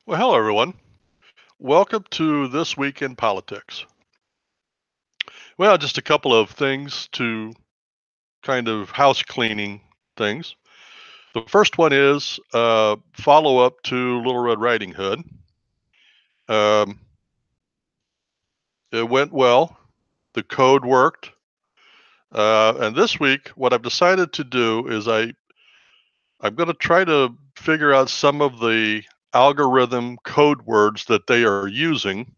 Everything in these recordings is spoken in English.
Well, hello, everyone. Welcome to This Week in Politics. Well, just a couple of things to kind of house cleaning things. The first one is follow up to Little Red Riding Hood. Um, it went well. The code worked. And this week, what I've decided to do is I'm going to try to figure out some of the algorithm code words that they are using.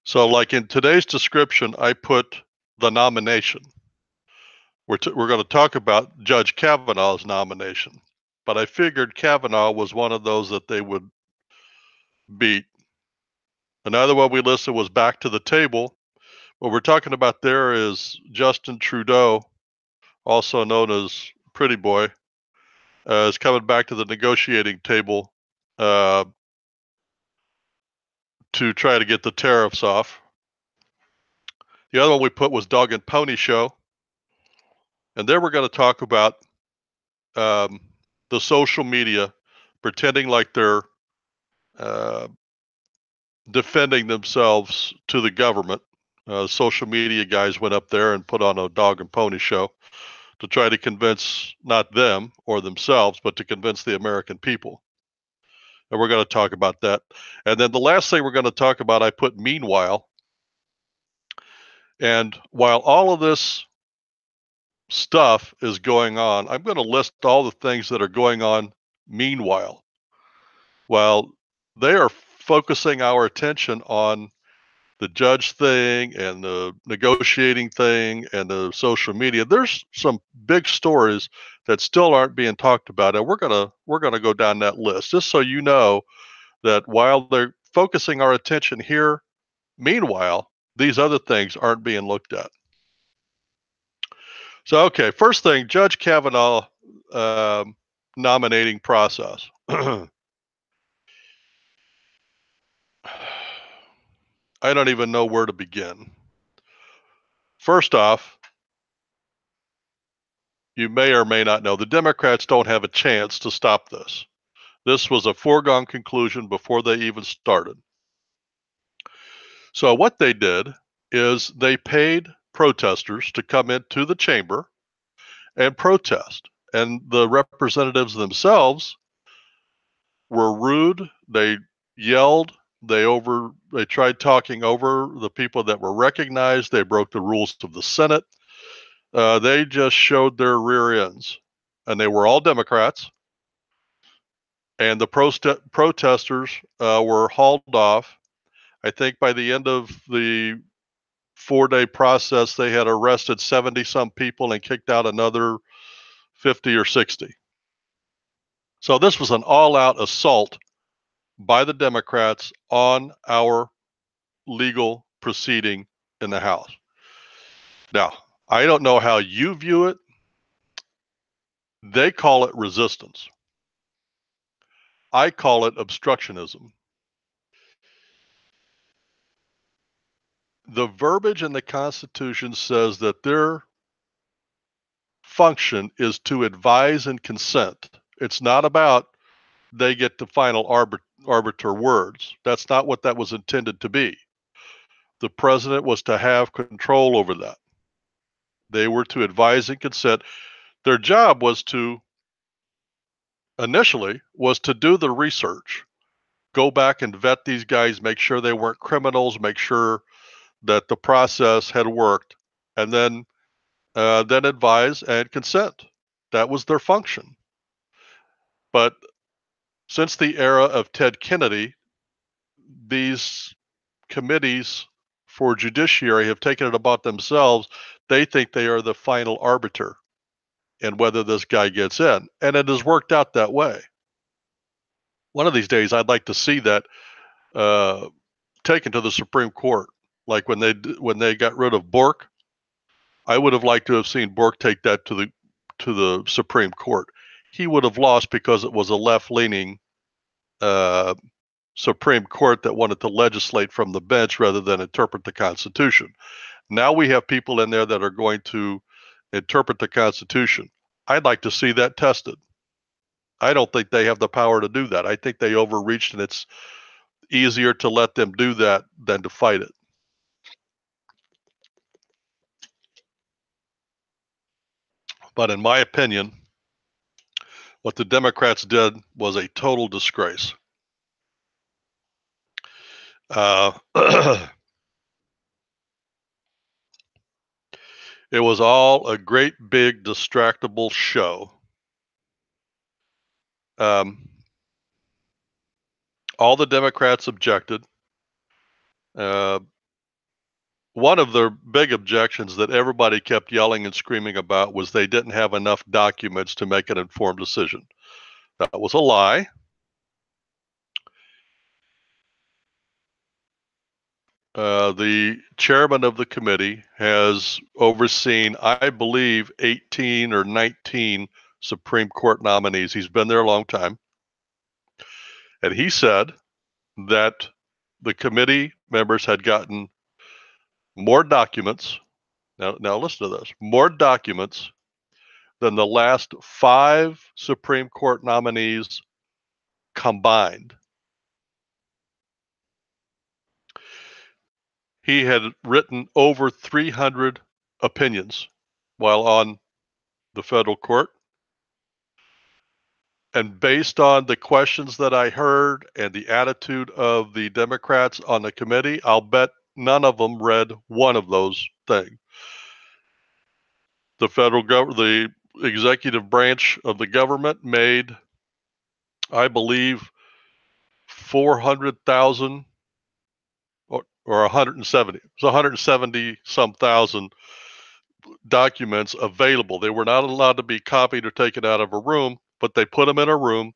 So, like in today's description, I put the nomination. We're going to talk about Judge Cavanaugh's nomination, but I figured Cavanaugh was one of those that they would beat. Another one we listed was back to the table. What we're talking about there is Justin Trudeau, also known as Pretty Boy, is coming back to the negotiating table to try to get the tariffs off. The other one we put was Dog and Pony Show. And there we're going to talk about the social media pretending like they're defending themselves to the government. Social media guys went up there and put on a dog and pony show to try to convince not them or themselves, but to convince the American people. And we're going to talk about that. And then the last thing we're going to talk about, I put meanwhile. And while all of this stuff is going on, I'm going to list all the things that are going on meanwhile. While they are focusing our attention on the judge thing and the negotiating thing and the social media, there's some big stories that still aren't being talked about, and we're gonna go down that list just so you know that while they're focusing our attention here, meanwhile these other things aren't being looked at. So, okay, first thing, Judge Kavanaugh nominating process. I don't even know where to begin. First off, you may or may not know, the Democrats don't have a chance to stop this. This was a foregone conclusion before they even started. So what they did is they paid protesters to come into the chamber and protest. And the representatives themselves were rude. They yelled. They tried talking over the people that were recognized. They broke the rules of the Senate. They just showed their rear ends. And they were all Democrats. And the protesters were hauled off. I think by the end of the 4-day process, they had arrested 70 some people and kicked out another 50 or 60. So this was an all-out assault by the Democrats on our legal proceeding in the House. Now, I don't know how you view it. They call it resistance. I call it obstructionism. The verbiage in the Constitution says that their function is to advise and consent. It's not about they get the final arbiter words. That's not what that was intended to be. The president was to have control over that. They were to advise and consent. Their job was to, initially, was to do the research, go back and vet these guys, make sure they weren't criminals, make sure that the process had worked, and then advise and consent. That was their function. But since the era of Ted Kennedy, these committees for judiciary have taken it about themselves. They think they are the final arbiter in whether this guy gets in. And it has worked out that way. One of these days, I'd like to see that taken to the Supreme Court. Like when they got rid of Bork, I would have liked to have seen Bork take that to the Supreme Court. He would have lost because it was a left-leaning Supreme Court that wanted to legislate from the bench rather than interpret the Constitution. Now we have people in there that are going to interpret the Constitution. I'd like to see that tested. I don't think they have the power to do that. I think they overreached, and it's easier to let them do that than to fight it. But in my opinion, what the Democrats did was a total disgrace. It was all a great big distractible show. All the Democrats objected. One of their big objections that everybody kept yelling and screaming about was they didn't have enough documents to make an informed decision. That was a lie. The chairman of the committee has overseen, I believe, 18 or 19 Supreme Court nominees. He's been there a long time. And he said that the committee members had gotten more documents. Now listen to this, more documents than the last 5 Supreme Court nominees combined. He had written over 300 opinions while on the federal court. And based on the questions that I heard and the attitude of the Democrats on the committee, I'll bet none of them read one of those things. The executive branch of the government made, I believe, 400,000 or 170. It's 170 some thousand documents available. They were not allowed to be copied or taken out of a room, but they put them in a room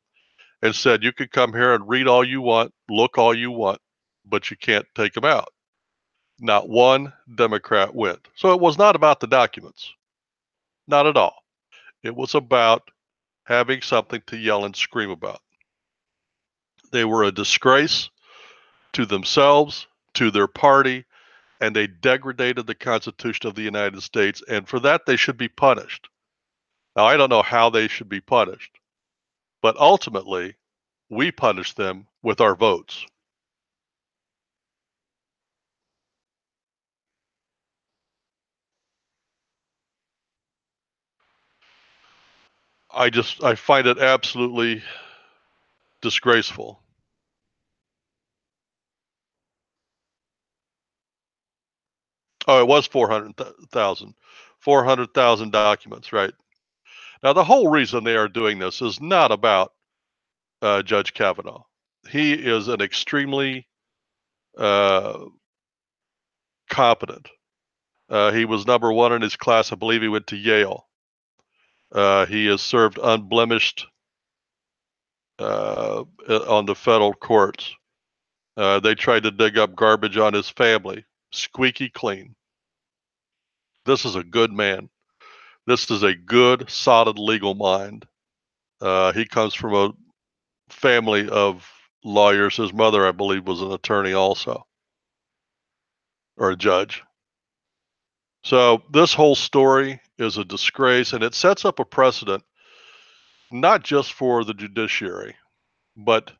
and said, you can come here and read all you want, look all you want, but you can't take them out. Not one Democrat went. So it was not about the documents. Not at all. It was about having something to yell and scream about. They were a disgrace to themselves, to their party, and they degraded the Constitution of the United States, and for that they should be punished. Now, I don't know how they should be punished, but ultimately, we punish them with our votes. I find it absolutely disgraceful. Oh, it was 400,000. 400,000 documents, right? Now, the whole reason they are doing this is not about Judge Kavanaugh. He is an extremely competent. He was number 1 in his class. I believe he went to Yale. He has served unblemished on the federal courts. They tried to dig up garbage on his family. Squeaky clean. This is a good man. This is a good, solid legal mind. He comes from a family of lawyers. His mother, I believe, was an attorney also, or a judge. So this whole story is a disgrace, and it sets up a precedent, not just for the judiciary, but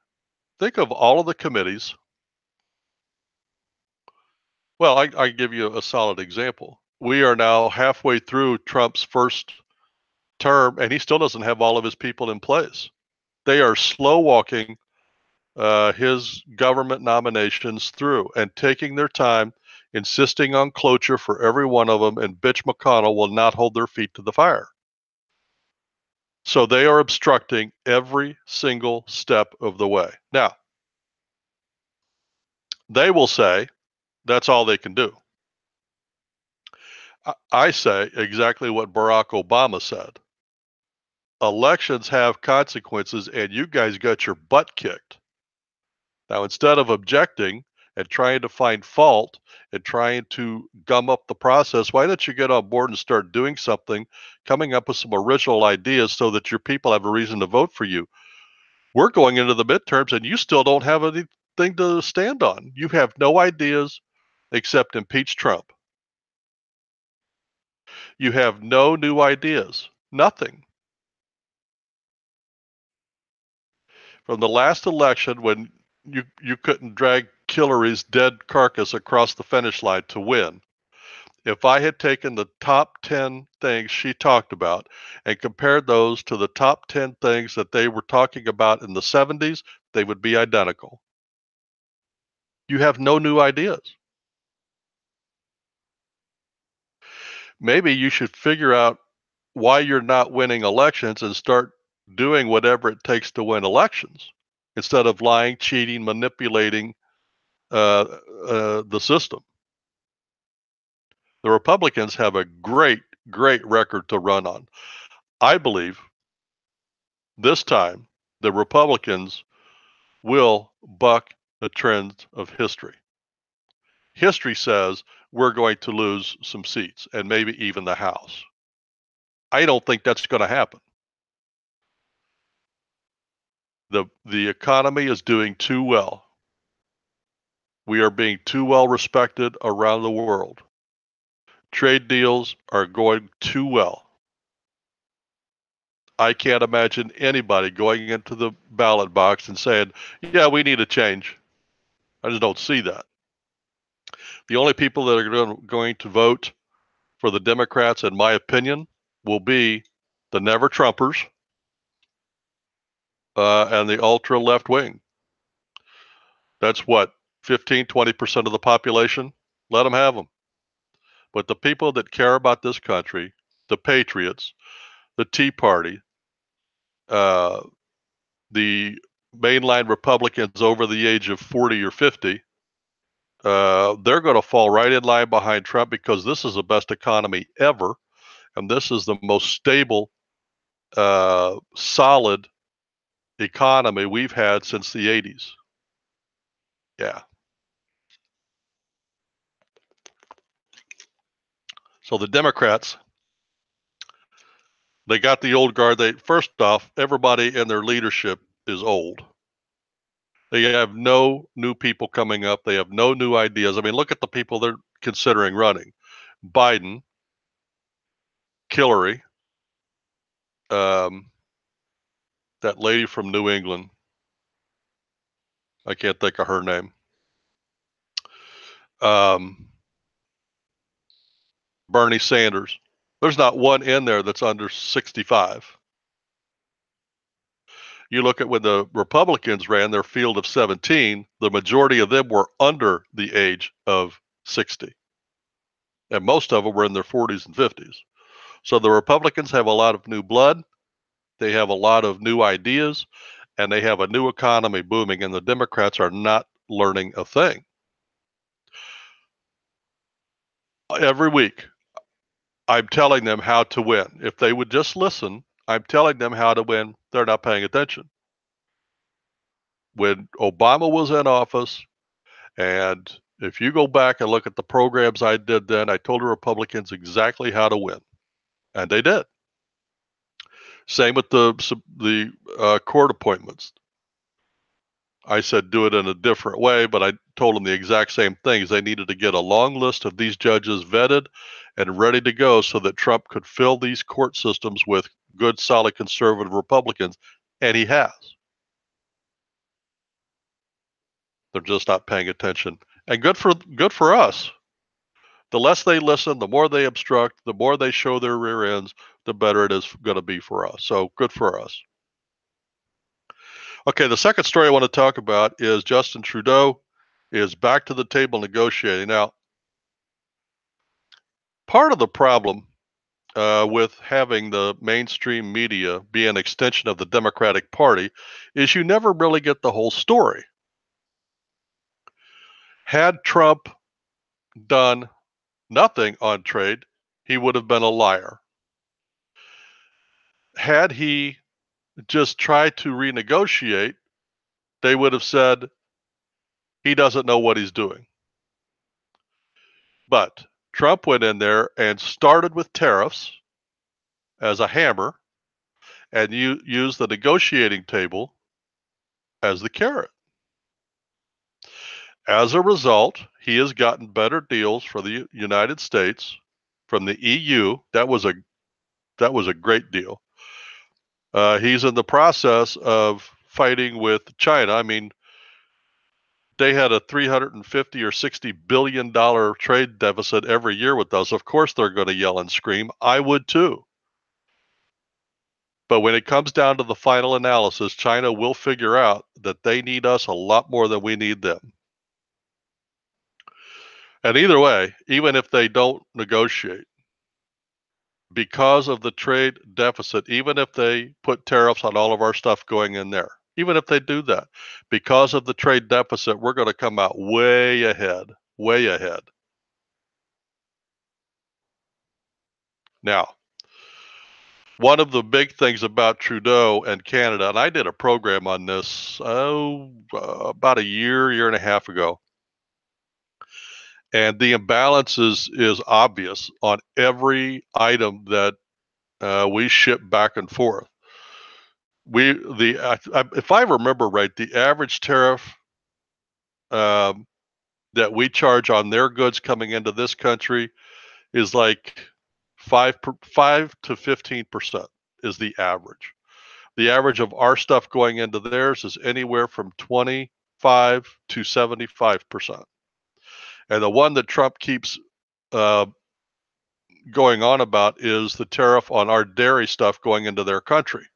think of all of the committees. Well, I give you a solid example. We are now halfway through Trump's first term, and he still doesn't have all of his people in place. They are slow walking his government nominations through and taking their time, insisting on cloture for every one of them, and Bitch McConnell will not hold their feet to the fire. So they are obstructing every single step of the way. Now, they will say that's all they can do. I say exactly what Barack Obama said. Elections have consequences, and you guys got your butt kicked. Now, instead of objecting and trying to find fault and trying to gum up the process, why don't you get on board and start doing something, coming up with some original ideas so that your people have a reason to vote for you? We're going into the midterms, and you still don't have anything to stand on. You have no ideas except impeach Trump. You have no new ideas. Nothing. from the last election when you couldn't drag Hillary's dead carcass across the finish line to win. If I had taken the top 10 things she talked about and compared those to the top 10 things that they were talking about in the 70s, they would be identical. You have no new ideas. Maybe you should figure out why you're not winning elections and start doing whatever it takes to win elections instead of lying, cheating, manipulating the system. The Republicans have a great record to run on. I believe this time the Republicans will buck the trends of history. History says we're going to lose some seats and maybe even the House. I don't think that's going to happen. The economy is doing too well. We are being too well respected around the world. Trade deals are going too well. I can't imagine anybody going into the ballot box and saying, yeah, we need a change. I just don't see that. The only people that are going to vote for the Democrats, in my opinion, will be the never Trumpers and the ultra left wing. That's what, 15, 20% of the population? Let them have them. But the people that care about this country, the patriots, the Tea Party, the mainline Republicans over the age of 40 or 50, they're going to fall right in line behind Trump because this is the best economy ever. And this is the most stable, solid economy we've had since the 80s. Yeah. So the Democrats, they got the old guard. First off, everybody in their leadership is old. They have no new people coming up. They have no new ideas. I mean, look at the people they're considering running. Biden, Hillary, that lady from New England. I can't think of her name. Bernie Sanders. There's not one in there that's under 65. You look at when the Republicans ran their field of 17, the majority of them were under the age of 60. And most of them were in their 40s and 50s. So the Republicans have a lot of new blood. They have a lot of new ideas, and they have a new economy booming, and the Democrats are not learning a thing. Every week, I'm telling them how to win. If they would just listen, I'm telling them how to win. They're not paying attention. When Obama was in office, and if you go back and look at the programs I did then, I told the Republicans exactly how to win, and they did. Same with the court appointments. I said do it in a different way, but I told them the exact same things. They needed to get a long list of these judges vetted and ready to go so that Trump could fill these court systems with good, solid conservative Republicans, and he has. They're just not paying attention. And good for us. The less they listen, the more they obstruct, the more they show their rear ends, the better it is going to be for us. So good for us. Okay, the second story I want to talk about is Justin Trudeau is back to the table negotiating. Now, part of the problem with having the mainstream media be an extension of the Democratic Party is you never really get the whole story. Had Trump done nothing on trade, he would have been a liar. Had he just tried to renegotiate, they would have said he doesn't know what he's doing. But Trump went in there and started with tariffs as a hammer and used the negotiating table as the carrot. As a result, he has gotten better deals for the United States from the EU. That was a great deal. He's in the process of fighting with China. I mean, they had a $350 or $60 billion trade deficit every year with us. Of course they're going to yell and scream. I would too. But when it comes down to the final analysis, China will figure out that they need us a lot more than we need them. And either way, even if they don't negotiate, because of the trade deficit, even if they put tariffs on all of our stuff going in there, even if they do that, because of the trade deficit, we're going to come out way ahead, way ahead. Now, one of the big things about Trudeau and Canada, and I did a program on this about a year and a half ago, and the imbalance is obvious on every item that we ship back and forth. If I remember right, the average tariff that we charge on their goods coming into this country is like 5 to 15% is the average. The average of our stuff going into theirs is anywhere from 25 to 75%. And the one that Trump keeps going on about is the tariff on our dairy stuff going into their country.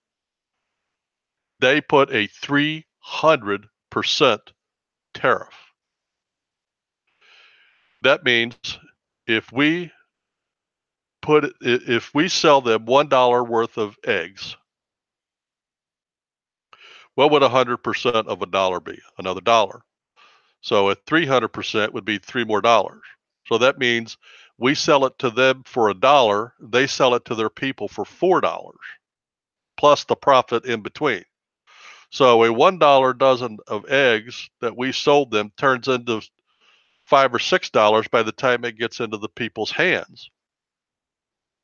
They put a 300% tariff. That means if we sell them $1 worth of eggs, what would 100% of a dollar be? Another dollar. So at 300% would be $3 more. So that means we sell it to them for $1, they sell it to their people for $4, plus the profit in between. So a $1 dozen of eggs that we sold them turns into $5 or $6 by the time it gets into the people's hands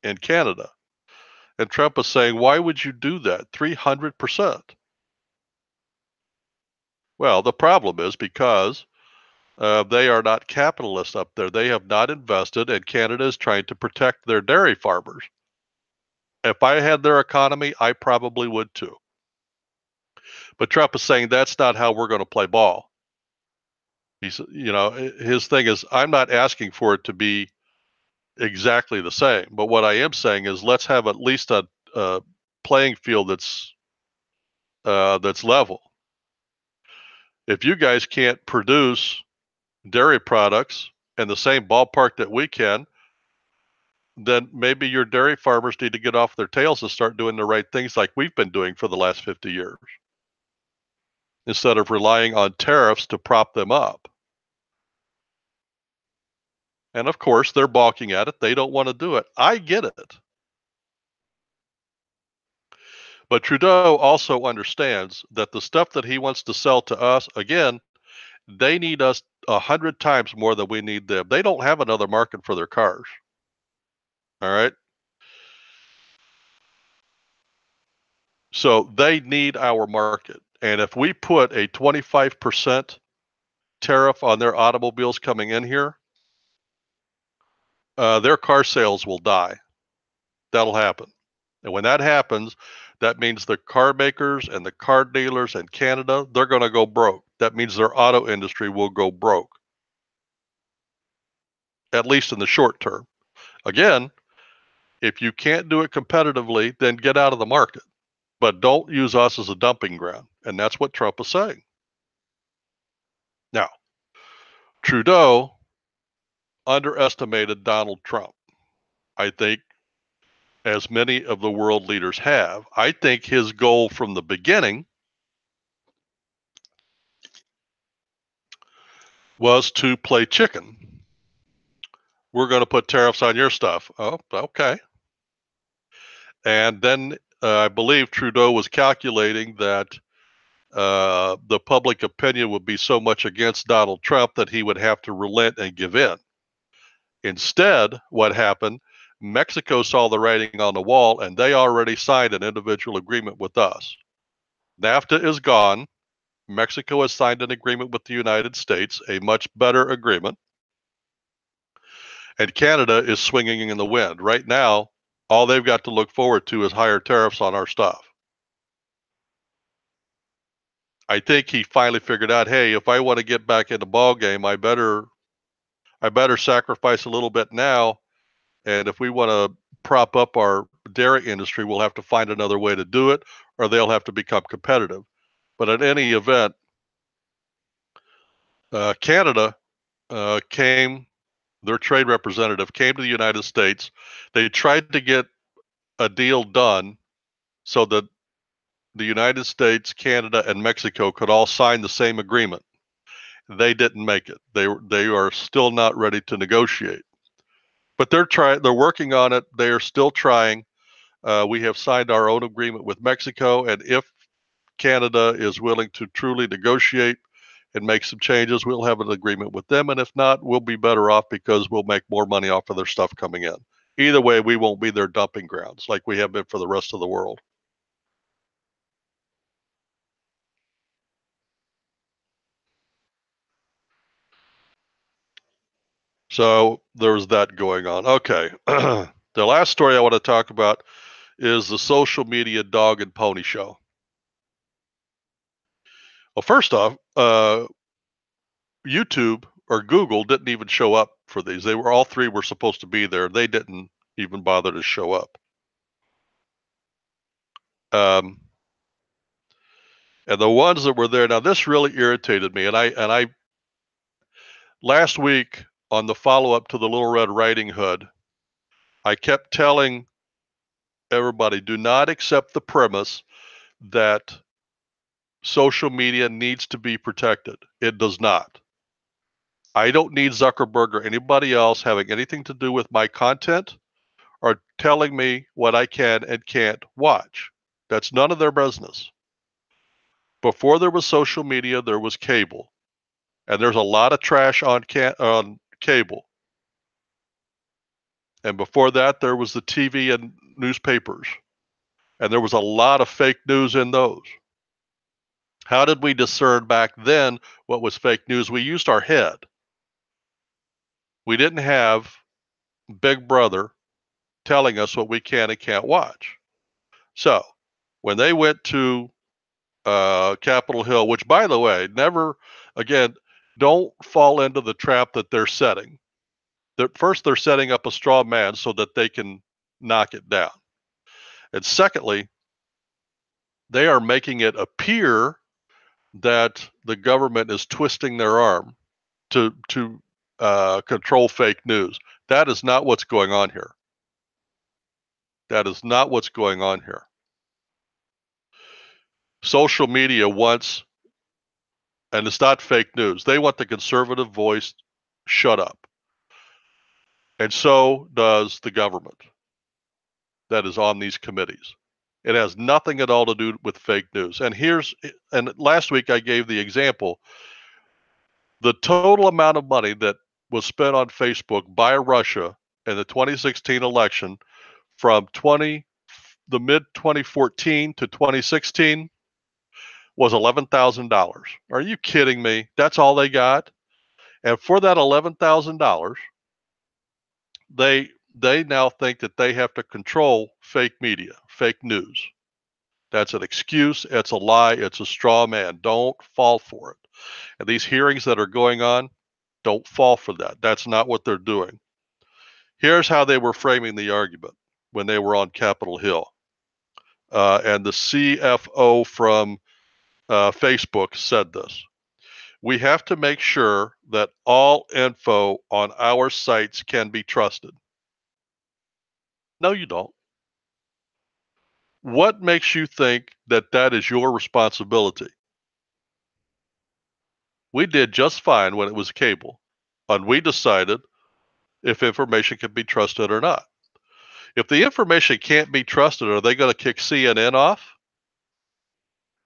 in Canada. And Trump is saying, why would you do that? 300%. Well, the problem is because they are not capitalists up there. They have not invested, and Canada is trying to protect their dairy farmers. If I had their economy, I probably would too. But Trump is saying that's not how we're going to play ball. He's, his thing is, I'm not asking for it to be exactly the same, but what I am saying is let's have at least a playing field that's level. If you guys can't produce dairy products in the same ballpark that we can, then maybe your dairy farmers need to get off their tails and start doing the right things like we've been doing for the last 50 years, instead of relying on tariffs to prop them up. And of course, they're balking at it. They don't want to do it. I get it. But Trudeau also understands that the stuff that he wants to sell to us, again, they need us 100 times more than we need them. They don't have another market for their cars. All right. So they need our market. And if we put a 25% tariff on their automobiles coming in here, their car sales will die. That'll happen. And when that happens, that means the car makers and the car dealers in Canada, they're going to go broke. That means their auto industry will go broke, at least in the short term. Again, if you can't do it competitively, then get out of the market. But don't use us as a dumping ground. And that's what Trump is saying. Now, Trudeau underestimated Donald Trump, I think, as many of the world leaders have. I think his goal from the beginning was to play chicken. We're going to put tariffs on your stuff. Oh, okay. And then I believe Trudeau was calculating that the public opinion would be so much against Donald Trump that he would have to relent and give in. Instead, what happened, Mexico saw the writing on the wall, and they already signed an individual agreement with us. NAFTA is gone. Mexico has signed an agreement with the United States, a much better agreement. And Canada is swinging in the wind. Right now, all they've got to look forward to is higher tariffs on our stuff. I think he finally figured out, hey, if I want to get back in the ball game, I better sacrifice a little bit now. And if we want to prop up our dairy industry, we'll have to find another way to do it, or they'll have to become competitive. But in any event, Canada their trade representative came to the United States. They tried to get a deal done so that the United States, Canada, and Mexico could all sign the same agreement. They didn't make it. They are still not ready to negotiate. But they're working on it. They are still trying. We have signed our own agreement with Mexico, and if Canada is willing to truly negotiate and make some changes, we'll have an agreement with them. And if not, we'll be better off because we'll make more money off of their stuff coming in. Either way, we won't be their dumping grounds like we have been for the rest of the world. So there's that going on. Okay. The last story I want to talk about is the social media dog and pony show. Well, first off, YouTube or Google didn't even show up for these. They were all three were supposed to be there. They didn't even bother to show up. And the ones that were there, now this really irritated me. And I last week on the follow up to the Little Red Riding Hood, I kept telling everybody, do not accept the premise that social media needs to be protected. It does not. I don't need Zuckerberg or anybody else having anything to do with my content or telling me what I can and can't watch. That's none of their business. Before there was social media, there was cable. And there's a lot of trash on cable. And before that, there was the TV and newspapers. And there was a lot of fake news in those. How did we discern back then what was fake news? We used our head. We didn't have Big Brother telling us what we can and can't watch. So when they went to Capitol Hill, which, by the way, never, again, don't fall into the trap that they're setting. First, they're setting up a straw man so that they can knock it down. And secondly, they are making it appear that the government is twisting their arm to control fake news. That is not what's going on here. That is not what's going on here. Social media wants, and it's not fake news, they want the conservative voice shut up. And so does the government that is on these committees. It has nothing at all to do with fake news. And last week I gave the example, the total amount of money that was spent on Facebook by Russia in the 2016 election from the mid 2014 to 2016 was $11,000. Are you kidding me? That's all they got? And for that $11,000, they now think that they have to control fake media, fake news. That's an excuse. It's a lie. It's a straw man. Don't fall for it. And these hearings that are going on, don't fall for that. That's not what they're doing. Here's how they were framing the argument when they were on Capitol Hill. And the CFO from Facebook said this. We have to make sure that all info on our sites can be trusted. No, you don't. What makes you think that that is your responsibility? We did just fine when it was cable, and we decided if information can be trusted or not. If the information can't be trusted, are they going to kick CNN off?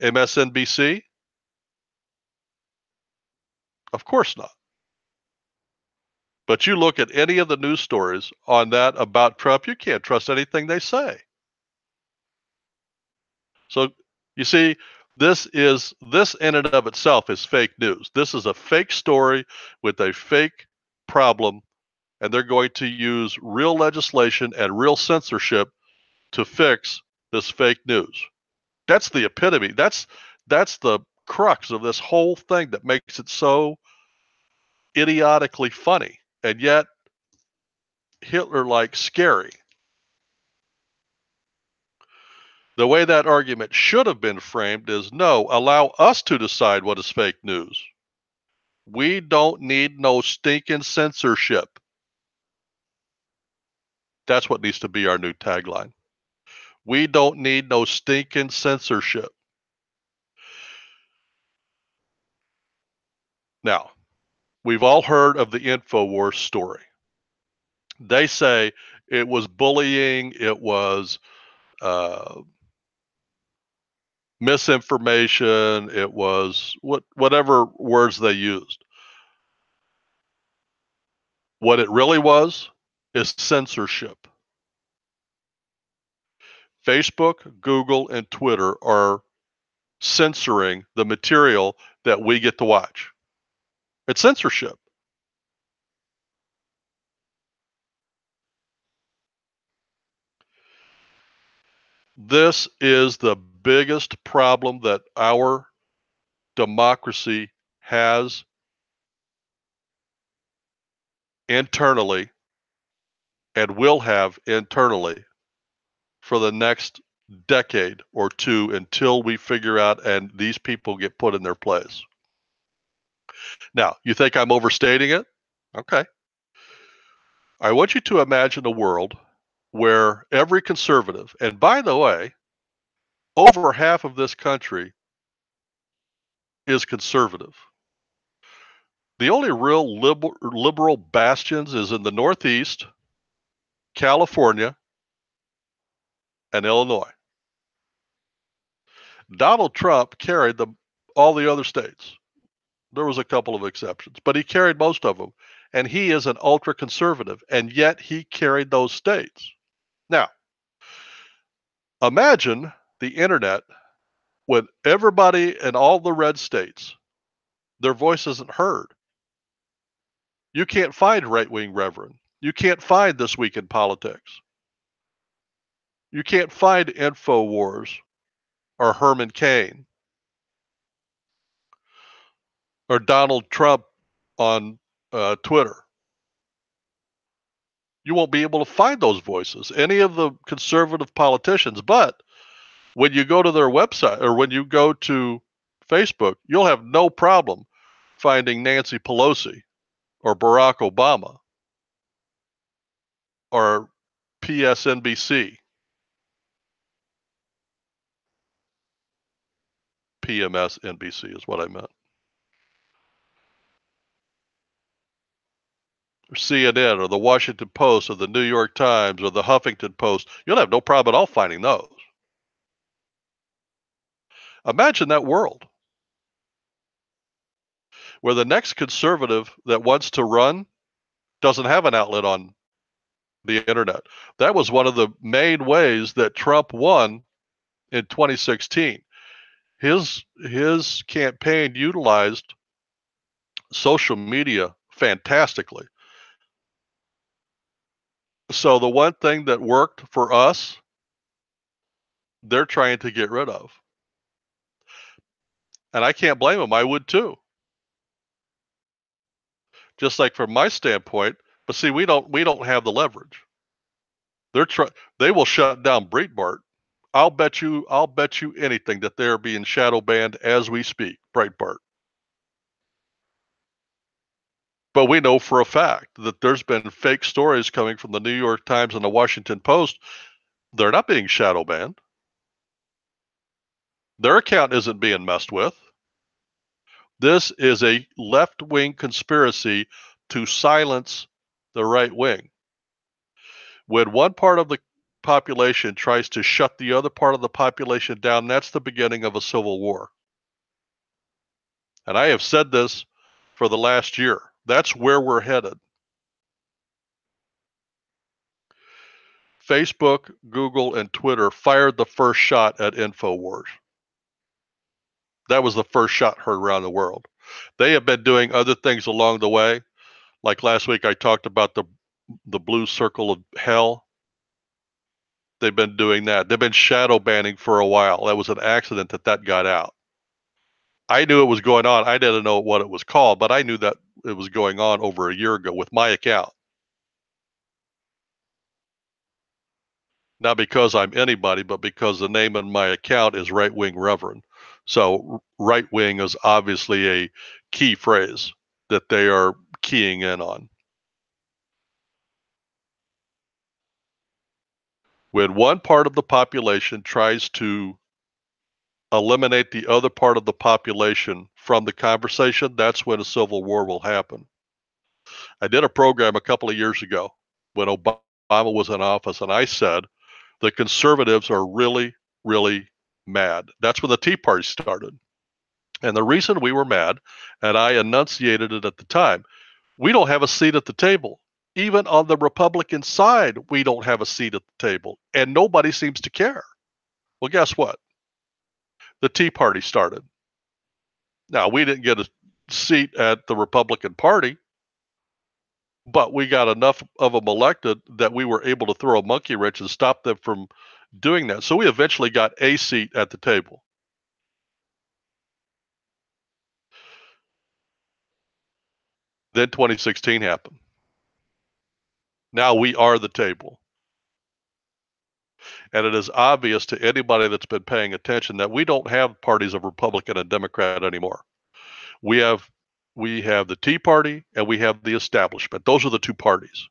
MSNBC? Of course not. But you look at any of the news stories on that about Trump, you can't trust anything they say. So you see, this in and of itself is fake news. This is a fake story with a fake problem, and they're going to use real legislation and real censorship to fix this fake news. That's the epitome. That's the crux of this whole thing that makes it so idiotically funny and yet Hitler-like scary. The way that argument should have been framed is, no, allow us to decide what is fake news. We don't need no stinking censorship. That's what needs to be our new tagline. We don't need no stinking censorship. Now, we've all heard of the InfoWars story. They say it was bullying, it was misinformation, it was whatever words they used. What it really was is censorship. Facebook, Google, and Twitter are censoring the material that we get to watch. It's censorship. This is the biggest problem that our democracy has internally and will have internally for the next decade or two until we figure out and these people get put in their place. Now, you think I'm overstating it? Okay. I want you to imagine a world where every conservative, and by the way, over half of this country is conservative. The only real liberal bastions is in the Northeast, California, and Illinois. Donald Trump carried all the other states. There was a couple of exceptions, but he carried most of them. And he is an ultra conservative, and yet he carried those states. Now, imagine the internet with everybody in all the red states, their voice isn't heard. You can't find Right Wing Reverend. You can't find This Week in Politics. You can't find InfoWars or Herman Cain or Donald Trump on Twitter. You won't be able to find those voices, any of the conservative politicians. But when you go to their website or when you go to Facebook, you'll have no problem finding Nancy Pelosi or Barack Obama or PSNBC. PMSNBC is what I meant. Or CNN or the Washington Post or the New York Times or the Huffington Post. You'll have no problem at all finding those. Imagine that world where the next conservative that wants to run doesn't have an outlet on the internet. That was one of the main ways that Trump won in 2016. His campaign utilized social media fantastically. So the one thing that worked for us, they're trying to get rid of. And I can't blame them. I would too. Just like from my standpoint, but see, we don't have the leverage. They will shut down Breitbart. I'll bet you anything that they're being shadow banned as we speak, Breitbart. But we know for a fact that there's been fake stories coming from the New York Times and the Washington Post. They're not being shadow banned. Their account isn't being messed with. This is a left-wing conspiracy to silence the right wing. When one part of the population tries to shut the other part of the population down, that's the beginning of a civil war. And I have said this for the last year. That's where we're headed. Facebook, Google, and Twitter fired the first shot at InfoWars. That was the first shot heard around the world. They have been doing other things along the way. Like last week, I talked about the blue circle of hell. They've been doing that. They've been shadow banning for a while. That was an accident that got out. I knew it was going on. I didn't know what it was called, but I knew that it was going on over a year ago with my account. Not because I'm anybody, but because the name in my account is RightWing Reverend. So right wing is obviously a key phrase that they are keying in on. When one part of the population tries to eliminate the other part of the population from the conversation, that's when a civil war will happen. I did a program a couple of years ago when Obama was in office, and I said the conservatives are really, really mad. That's when the Tea Party started. And the reason we were mad, and I enunciated it at the time, we don't have a seat at the table. Even on the Republican side, we don't have a seat at the table, and nobody seems to care. Well, guess what? The Tea Party started. Now, we didn't get a seat at the Republican Party, but we got enough of them elected that we were able to throw a monkey wrench and stop them from doing that. So we eventually got a seat at the table. Then 2016 happened. Now we are the table. And it is obvious to anybody that's been paying attention that we don't have parties of Republican and Democrat anymore. We have the Tea Party and we have the establishment. Those are the two parties.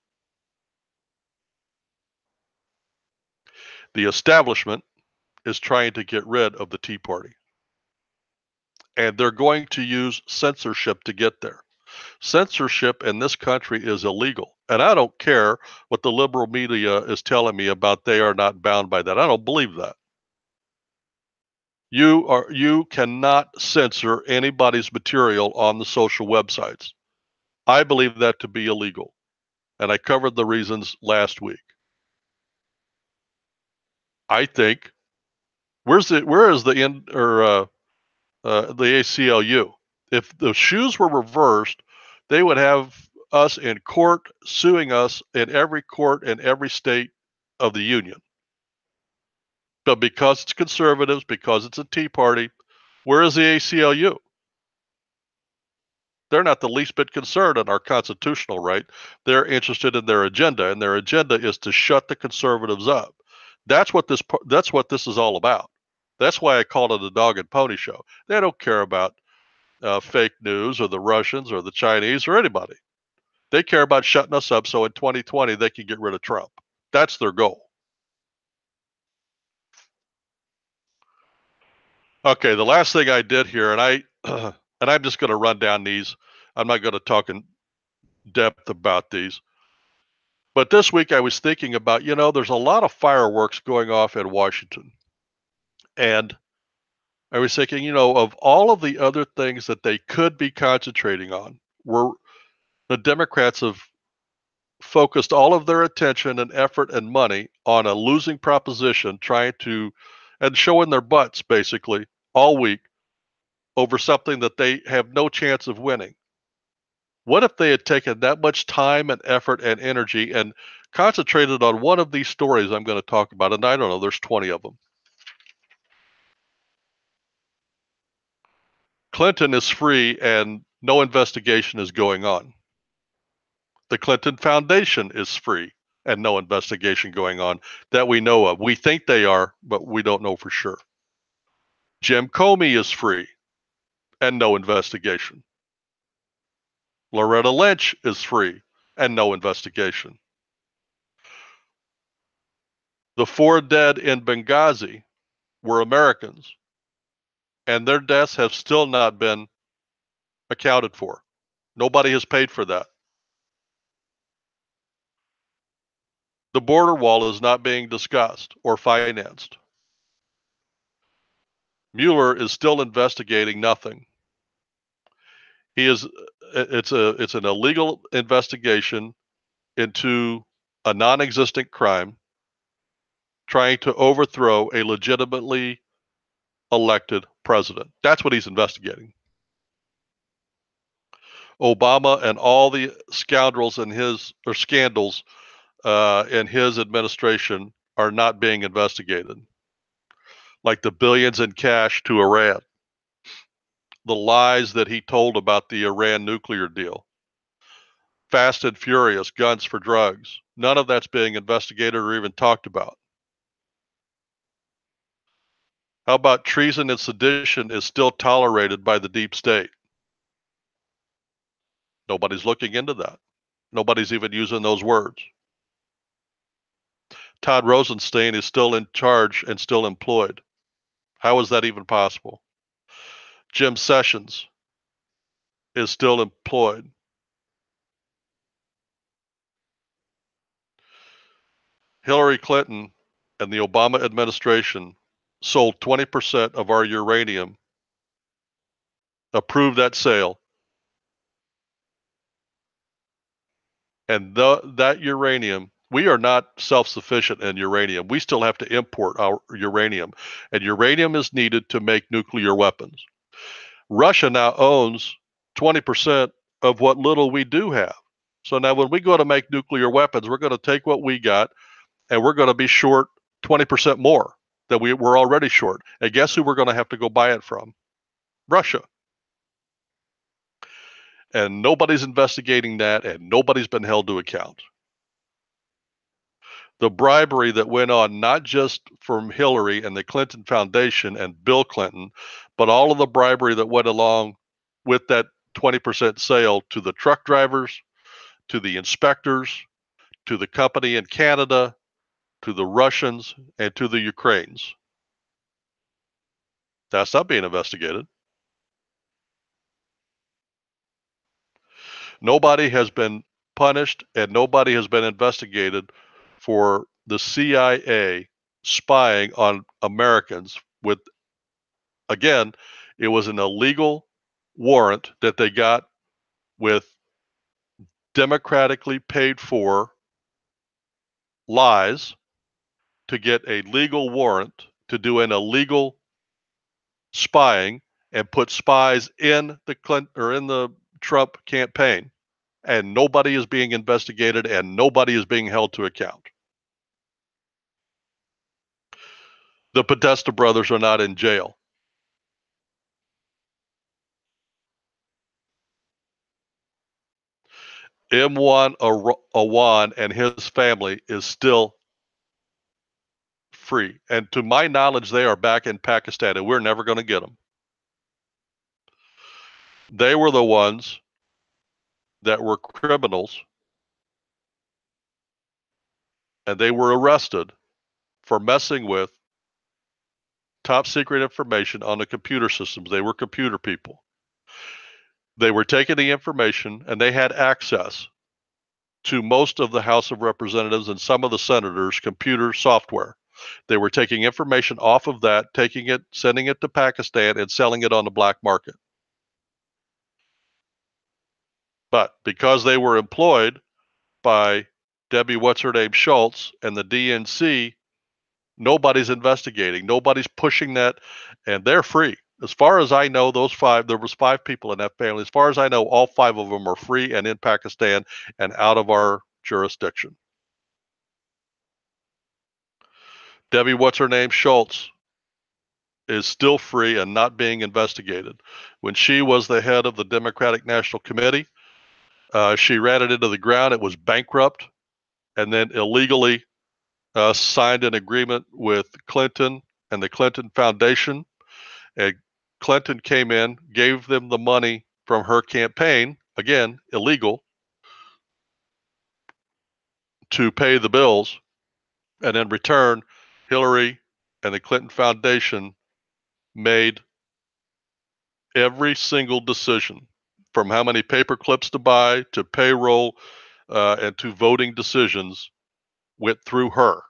The establishment is trying to get rid of the Tea Party. And they're going to use censorship to get there. Censorship in this country is illegal. And I don't care what the liberal media is telling me about they are not bound by that. I don't believe that. You cannot censor anybody's material on the social websites. I believe that to be illegal. And I covered the reasons last week. I think where is the ACLU? If the shoes were reversed, they would have us in court suing us in every court in every state of the union. But because it's conservatives, because it's a Tea Party, where is the ACLU? They're not the least bit concerned in our constitutional right. They're interested in their agenda, and their agenda is to shut the conservatives up. That's what this is all about. That's why I called it a dog and pony show. They don't care about fake news or the Russians or the Chinese or anybody. They care about shutting us up so in 2020 they can get rid of Trump. That's their goal. Okay, the last thing I did here, and I'm just going to run down these. I'm not going to talk in depth about these. But this week I was thinking about, there's a lot of fireworks going off in Washington. And I was thinking, of all of the other things that they could be concentrating on, where the Democrats have focused all of their attention and effort and money on a losing proposition, and showing their butts basically all week over something that they have no chance of winning. What if they had taken that much time and effort and energy and concentrated on one of these stories I'm going to talk about? And I don't know, there's 20 of them. Clinton is free and no investigation is going on. The Clinton Foundation is free and no investigation going on that we know of. We think they are, but we don't know for sure. Jim Comey is free and no investigation. Loretta Lynch is free and no investigation. The 4 dead in Benghazi were Americans, and their deaths have still not been accounted for. Nobody has paid for that. The border wall is not being discussed or financed. Mueller is still investigating nothing. It's an illegal investigation into a non-existent crime, trying to overthrow a legitimately elected president. That's what he's investigating. Obama and all the scoundrels in scandals in his administration are not being investigated, like the billions in cash to Iran, the lies that he told about the Iran nuclear deal. Fast and Furious, guns for drugs. None of that's being investigated or even talked about. How about treason and sedition is still tolerated by the deep state? Nobody's looking into that. Nobody's even using those words. Todd Rosenstein is still in charge and still employed. How is that even possible? Jim Sessions is still employed. Hillary Clinton and the Obama administration sold 20% of our uranium, approved that sale, and that uranium, we are not self-sufficient in uranium. We still have to import our uranium, and uranium is needed to make nuclear weapons. Russia now owns 20% of what little we do have. So now when we go to make nuclear weapons, we're going to take what we got and we're going to be short 20% more than we were already short. And guess who we're going to have to go buy it from? Russia. And nobody's investigating that, and nobody's been held to account. The bribery that went on, not just from Hillary and the Clinton Foundation and Bill Clinton, but all of the bribery that went along with that 20% sale to the truck drivers, to the inspectors, to the company in Canada, to the Russians, and to the Ukrainians. That's not being investigated. Nobody has been punished and nobody has been investigated for the CIA spying on Americans with, again, it was an illegal warrant that they got with democratically paid for lies to get a legal warrant to do an illegal spying and put spies in the Clinton or in the Trump campaign, and nobody is being investigated and nobody is being held to account. The Podesta brothers are not in jail. M1 Awan and his family is still free. And to my knowledge, they are back in Pakistan and we're never going to get them. They were the ones that were criminals and they were arrested for messing with top secret information on the computer systems. They were computer people. They were taking the information and they had access to most of the House of Representatives and some of the senators' computer software. They were taking information off of that, taking it, sending it to Pakistan, and selling it on the black market. But because they were employed by Debbie What's-Her-Name Schultz and the DNC, nobody's investigating. Nobody's pushing that, and they're free. As far as I know, those five, there was 5 people in that family. As far as I know, all 5 of them are free and in Pakistan and out of our jurisdiction. Debbie What's-Her-Name Schultz is still free and not being investigated. When she was the head of the Democratic National Committee, she ran it into the ground. It was bankrupt and then illegally signed an agreement with Clinton and the Clinton Foundation. And Clinton came in, gave them the money from her campaign, again, illegal, to pay the bills. And in return, Hillary and the Clinton Foundation made every single decision, from how many paper clips to buy to payroll and to voting decisions, went through her.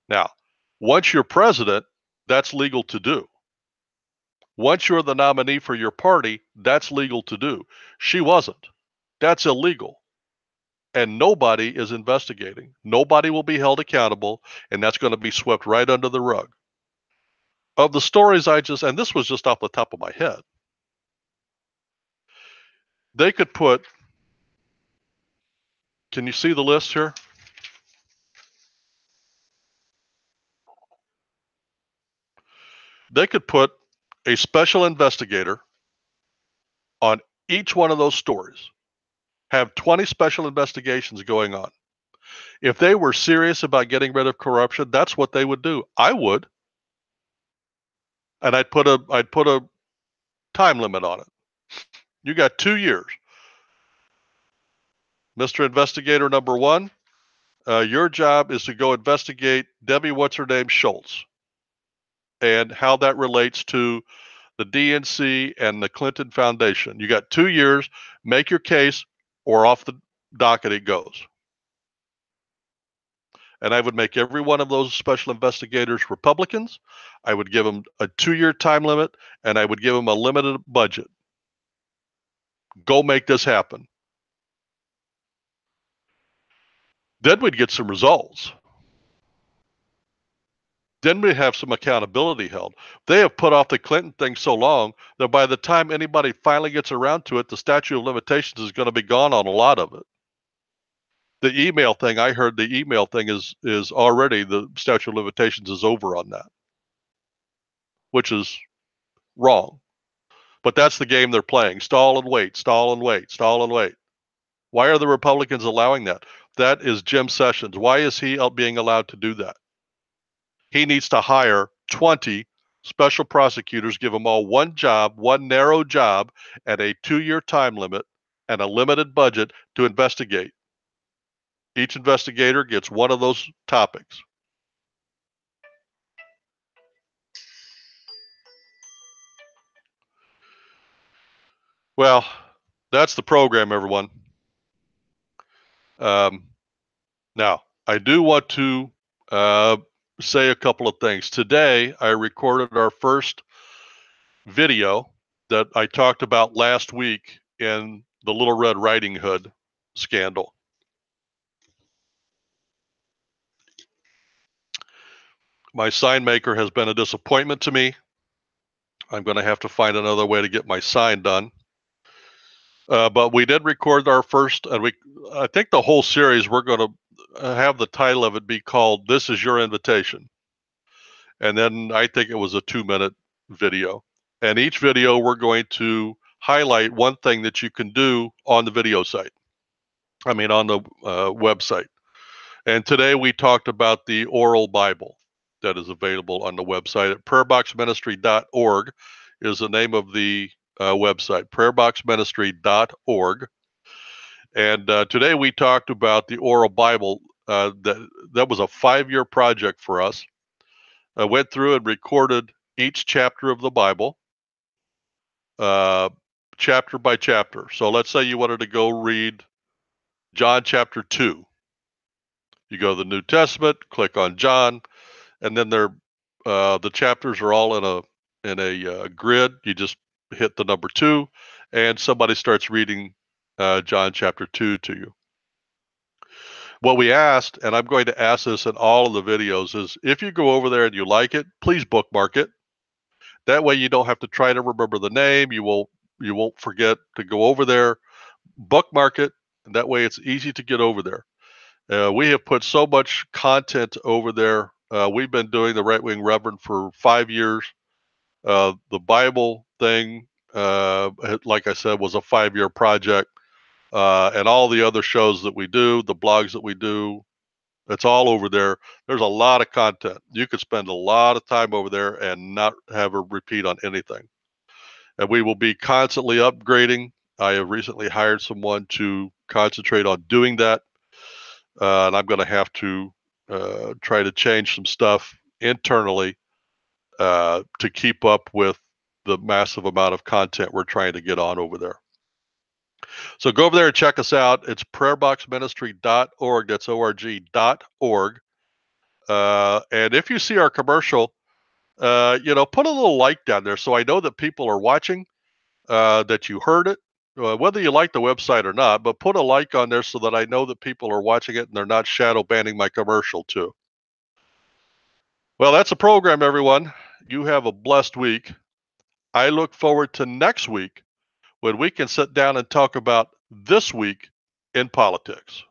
Now, once you're president, that's legal to do. Once you're the nominee for your party, that's legal to do. She wasn't. That's illegal. And nobody is investigating. Nobody will be held accountable, and that's going to be swept right under the rug. Of the stories and this was just off the top of my head, they could put, can you see the list here? They could put a special investigator on each one of those stories. Have 20 special investigations going on. If they were serious about getting rid of corruption, that's what they would do. I would. And I'd put a time limit on it. You got 2 years. Mr. Investigator number 1, your job is to go investigate Debbie What's-Her-Name Schultz and how that relates to the DNC and the Clinton Foundation. You got 2 years, make your case, or off the docket it goes. And I would make every one of those special investigators Republicans. I would give them a 2-year time limit, and I would give them a limited budget. Go make this happen. Then we'd get some results. Then we have some accountability held. They have put off the Clinton thing so long that by the time anybody finally gets around to it, the statute of limitations is going to be gone on a lot of it. The email thing, I heard the email thing is already, the statute of limitations is over on that, which is wrong. But that's the game they're playing. Stall and wait, stall and wait, stall and wait. Why are the Republicans allowing that? That is Jim Sessions. Why is he being allowed to do that? He needs to hire 20 special prosecutors, give them all one job, one narrow job, and a 2-year time limit and a limited budget to investigate. Each investigator gets one of those topics. Well, that's the program, everyone. Now, I do want to say a couple of things. Today, I recorded our first video that I talked about last week in the Little Red Riding Hood scandal. My sign maker has been a disappointment to me. I'm going to have to find another way to get my sign done. But we did record our first, and I think the whole series, we're going to have the title of it be called "This Is Your Invitation." And then I think it was a 2-minute video. And each video, we're going to highlight one thing that you can do on the video site. I mean, on the website. And today we talked about the oral Bible that is available on the website at prayerboxministry.org is the name of the website, prayerboxministry.org. And today we talked about the oral Bible. That was a 5-year project for us. I went through and recorded each chapter of the Bible, chapter by chapter. So let's say you wanted to go read John chapter 2. You go to the New Testament, click on John, and then the chapters are all in a grid. You just hit the number 2, and somebody starts reading John chapter 2 to you. What we asked, and I'm going to ask this in all of the videos, is if you go over there and you like it, please bookmark it. That way you don't have to try to remember the name. You won't forget to go over there. Bookmark it, and that way it's easy to get over there. We have put so much content over there. We've been doing the Right Wing Reverend for 5 years. The Bible thing, like I said, was a 5-year project. And all the other shows that we do, the blogs that we do, it's all over there. There's a lot of content. You could spend a lot of time over there and not have a repeat on anything. And we will be constantly upgrading. I have recently hired someone to concentrate on doing that. And I'm going to have to try to change some stuff internally to keep up with the massive amount of content we're trying to get on over there. So go over there and check us out. It's prayerboxministry.org. That's org.org. And if you see our commercial, put a little like down there so I know that people are watching, that you heard it, whether you like the website or not, but put a like on there so that I know that people are watching it and they're not shadow banning my commercial too. Well, that's a program, everyone. You have a blessed week. I look forward to next week when we can sit down and talk about this week in politics.